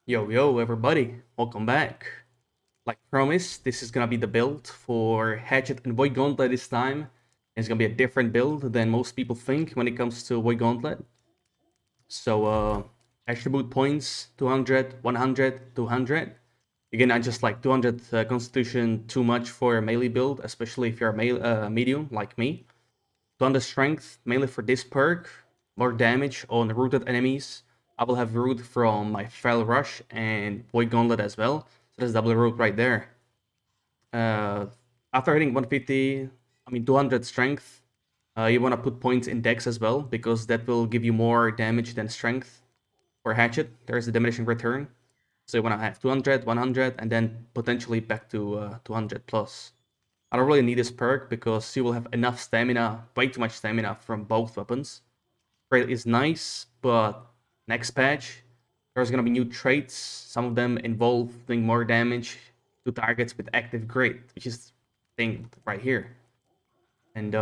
Yo, everybody, welcome back. Like promised, this is gonna be the build for Hatchet and Void Gauntlet this time. It's gonna be a different build than most people think when it comes to Void Gauntlet. So, attribute points 200, 100, 200. Again, I just like 200 Constitution too much for a melee build, especially if you're a medium like me. 200 strength, mainly for this perk, more damage on rooted enemies. I will have root from my Fell Rush and Void Gauntlet as well. So that's double root right there. Uh, After hitting 150, 200 strength, you want to put points in Dex as well, because that will give you more damage than strength for Hatchet. There's a diminishing return. So you want to have 200, 100, and then potentially back to 200 plus. I don't really need this perk because you will have enough stamina, way too much stamina from both weapons. Trait is nice, but next patch, there's gonna be new traits, some of them involving more damage to targets with active grid, which is thing right here. And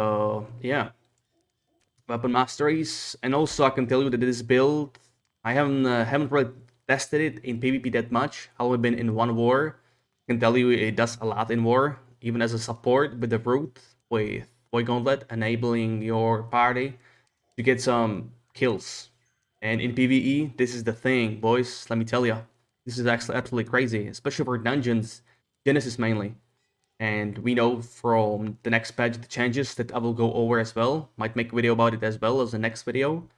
yeah, weapon masteries. And also I can tell you that this build, I haven't really tested it in PvP that much. I've only been in one war. I can tell you it does a lot in war, even as a support with the root with Void Gauntlet, enabling your party to get some kills. And in PvE, this is the thing, boys. Let me tell you, this is actually absolutely crazy, especially for dungeons, Genesis mainly. And we know from the next patch the changes that I will go over as well. Might make a video about it as well as the next video.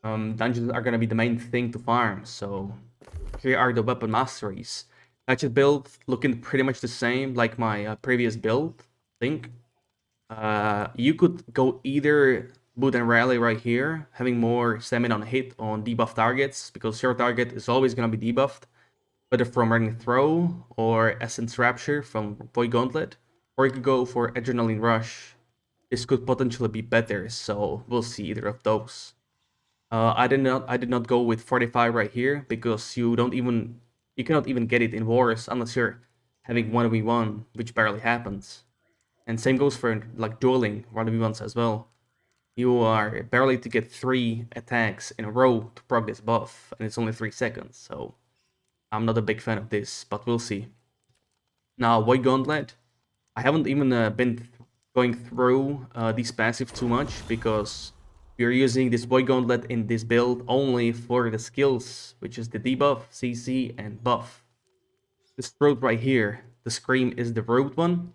Dungeons are gonna be the main thing to farm. So here are the weapon masteries. Hatchet build looking pretty much the same like my previous build. I think you could go either boot and rally right here, having more stamina on hit on debuff targets, because your target is always gonna be debuffed, whether from Running Throw or Essence Rapture from Void Gauntlet, or you could go for Adrenaline Rush. This could potentially be better, so we'll see either of those. I did not go with 45 right here because you cannot even get it in wars unless you're having 1v1, which barely happens. And same goes for like dueling 1v1s as well. You are barely to get 3 attacks in a row to proc this buff, and it's only 3 seconds, so I'm not a big fan of this, but we'll see. Now, Void Gauntlet, I haven't even been going through these passive too much, because we're using this Void Gauntlet in this build only for the skills, which is the debuff, CC, and buff. This road right here, the Scream, is the road one.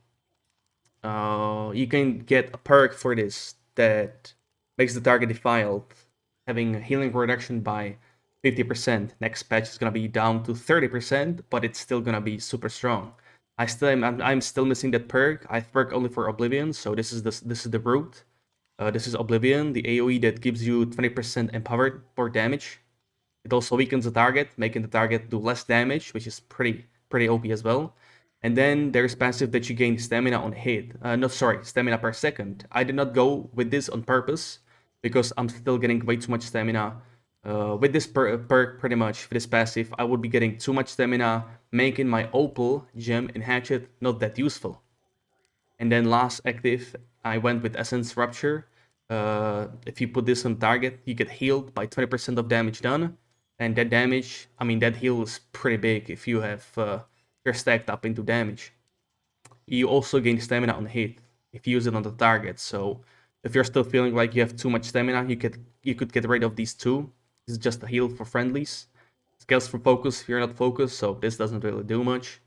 You can get a perk for this that makes the target defiled, having a healing reduction by 50%. Next patch is gonna be down to 30%, but it's still gonna be super strong. I'm still missing that perk. I perk only for Oblivion, so this is the route. This is Oblivion, the AoE that gives you 20% empowered for damage. It also weakens the target, making the target do less damage, which is pretty OP as well. And then there's passive that you gain stamina on hit. No, sorry, stamina per second. I did not go with this on purpose because I'm still getting way too much stamina. With this perk, pretty much, for this passive, I would be getting too much stamina, making my Opal gem in Hatchet not that useful. And then last active, I went with Essence Rupture. If you put this on target, you get healed by 20% of damage done. And that damage, that heal is pretty big if you have you're stacked up into damage. You also gain stamina on hit if you use it on the target. So if you're still feeling like you have too much stamina, you could get rid of these two. This is just a heal for friendlies. Scales for focus if you're not focused, so this doesn't really do much.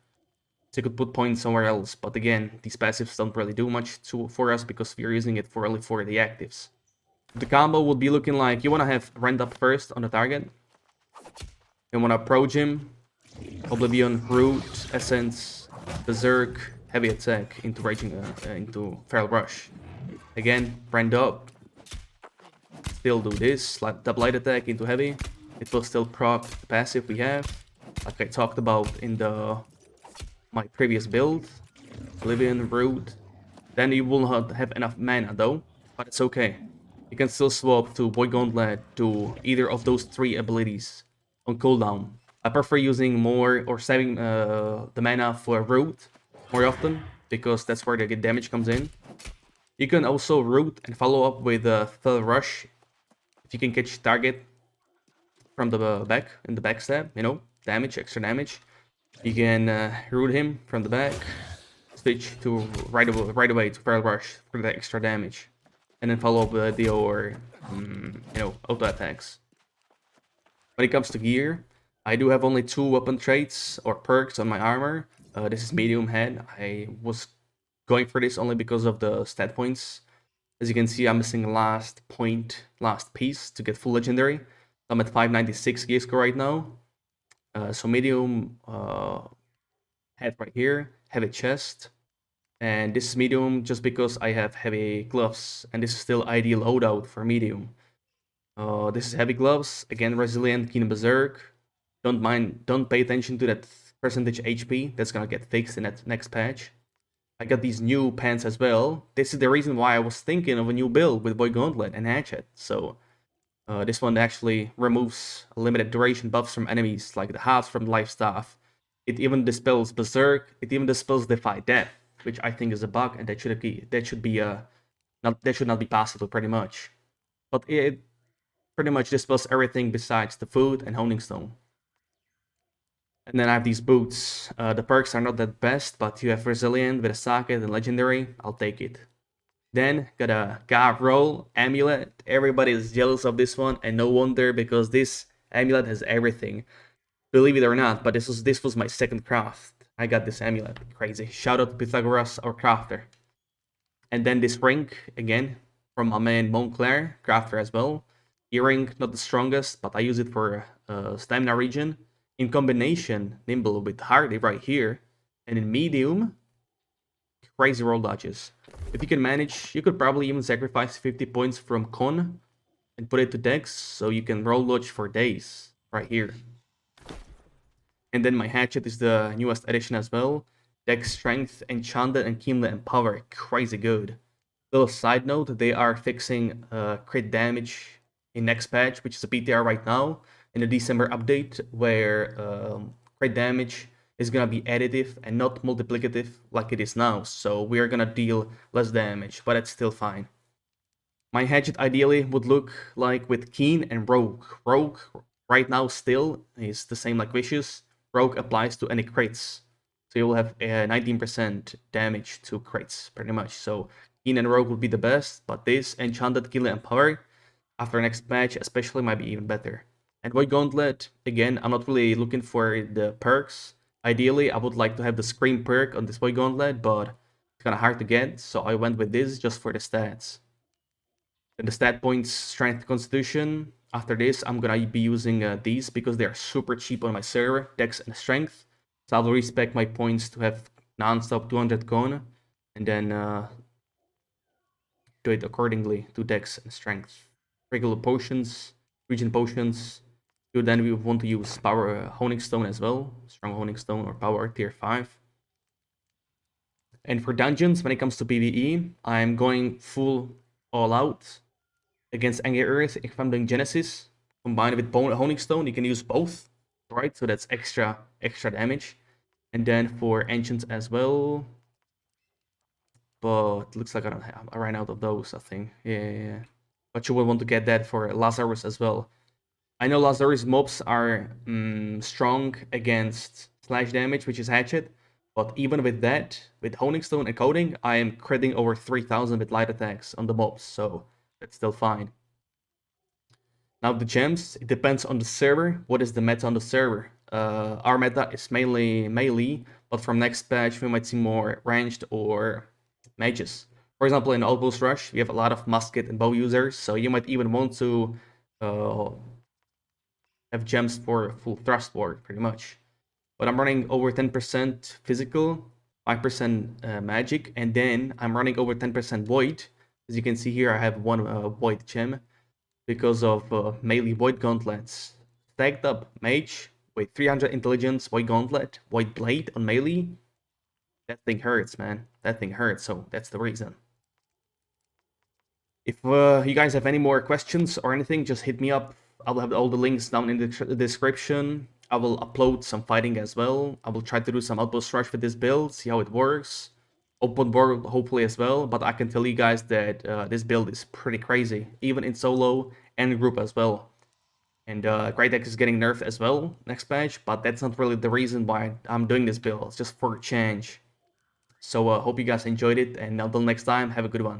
So you could put points somewhere else, but again, these passives don't really do much for us because we're using it for only for the actives. The combo would be looking like you want to have Rend Up first on the target. You want to approach him, Oblivion, Root, Essence, Berserk, Heavy Attack into into Feral Rush. Again, Rend Up. Still do this, like double light attack into Heavy. It will still proc the passive we have, like I talked about in my previous build. Oblivion, Root. Then you will not have enough mana though, but it's okay. You can still swap to Void Gauntlet to either of those 3 abilities on cooldown. I prefer using more or saving the mana for Root more often, because that's where the damage comes in. You can also Root and follow up with Fell Rush if you can catch target from the back, in the backstab, you know. damage, extra damage. You can root him from the back, switch to right away to Feral Rush for the extra damage, and then follow up with your auto attacks. When it comes to gear, I do have only 2 weapon traits or perks on my armor. This is medium head. I was going for this only because of the stat points. As you can see, I'm missing last piece to get full legendary. I'm at 596 gear score right now. So medium head right here, heavy chest, and this is medium just because I have heavy gloves, and this is still ideal loadout for medium. This is heavy gloves, again resilient, keen berserk. Don't pay attention to that percentage HP, that's gonna get fixed in that next patch. I got these new pants as well. This is the reason why I was thinking of a new build with Boy Gauntlet and Hatchet. So this one actually removes limited duration buffs from enemies, like the hearts from life staff. It even dispels berserk. It even dispels defy death, which I think is a bug, and that should not be possible pretty much. But it pretty much dispels everything besides the food and honing stone. And then I have these boots. The perks are not that best, but you have resilient with a socket and legendary. I'll take it. Then got a God Roll amulet. Everybody is jealous of this one, and no wonder, because this amulet has everything. Believe it or not, but this was my second craft. I got this amulet. Crazy. Shout out to Pythagoras, our crafter. And then this ring again from my man Montclair, crafter as well. Earring, not the strongest, but I use it for stamina regen. In combination, nimble with hardy right here, and in medium, crazy roll dodges. If you can manage, you could probably even sacrifice 50 points from Con and put it to Dex, so you can roll dodge for days right here. And then my hatchet is the newest addition as well. Dex strength, enchanted, and keenly empower, crazy good. Little side note, they are fixing crit damage in next patch, which is a PTR right now, in the December update, where crit damage is gonna be additive and not multiplicative like it is now. So we are gonna deal less damage, but it's still fine. My hatchet ideally would look like with Keen and Rogue. Rogue right now still is the same like Vicious. Rogue applies to any crits. So you will have 19% damage to crits, pretty much. So Keen and Rogue would be the best, but this Enchanted, Kill, and Power after next patch especially might be even better. And Void Gauntlet, again, I'm not really looking for the perks. Ideally, I would like to have the Scream perk on this Void Gauntlet, but it's kind of hard to get, so I went with this just for the stats. And the stat points, Strength, Constitution. After this, I'm gonna be using these because they're super cheap on my server, Dex and Strength. So I will respec my points to have non-stop 200 Con, and then do it accordingly to Dex and Strength. Regular potions, regen potions. Then we want to use power honing stone as well, strong honing stone or power tier 5. And for dungeons, when it comes to PvE, I'm going full all out against Angry Earth. If I'm doing Genesis combined with honing stone, you can use both, right? So that's extra damage. And then for ancients as well, but looks like I ran out of those, I think. Yeah. But you will want to get that for Lazarus as well. I know Lazarus mobs are strong against slash damage, which is hatchet, but even with that, with honing stone and coding, I am critting over 3000 with light attacks on the mobs, so that's still fine. Now the gems, it depends on the server. What is the meta on the server? Our meta is mainly melee, but from next patch we might see more ranged or mages. For example, in Opal's Rush, we have a lot of musket and bow users, so you might even want to have gems for full thrust ward, pretty much. But I'm running over 10% physical, 5% magic, and then I'm running over 10% void. As you can see here, I have one void gem because of melee void gauntlets. Stacked up mage with 300 intelligence, void gauntlet, void blade on melee. That thing hurts, man. That thing hurts, so that's the reason. If you guys have any more questions or anything, just hit me up. I'll have all the links down in the description. I will upload some fighting as well. I will try to do some outpost rush with this build, see how it works. Open world hopefully as well, but I can tell you guys that this build is pretty crazy, even in solo and group as well. And Great Deck is getting nerfed as well next patch, but that's not really the reason why I'm doing this build. It's just for a change. So hope you guys enjoyed it, and until next time, have a good one.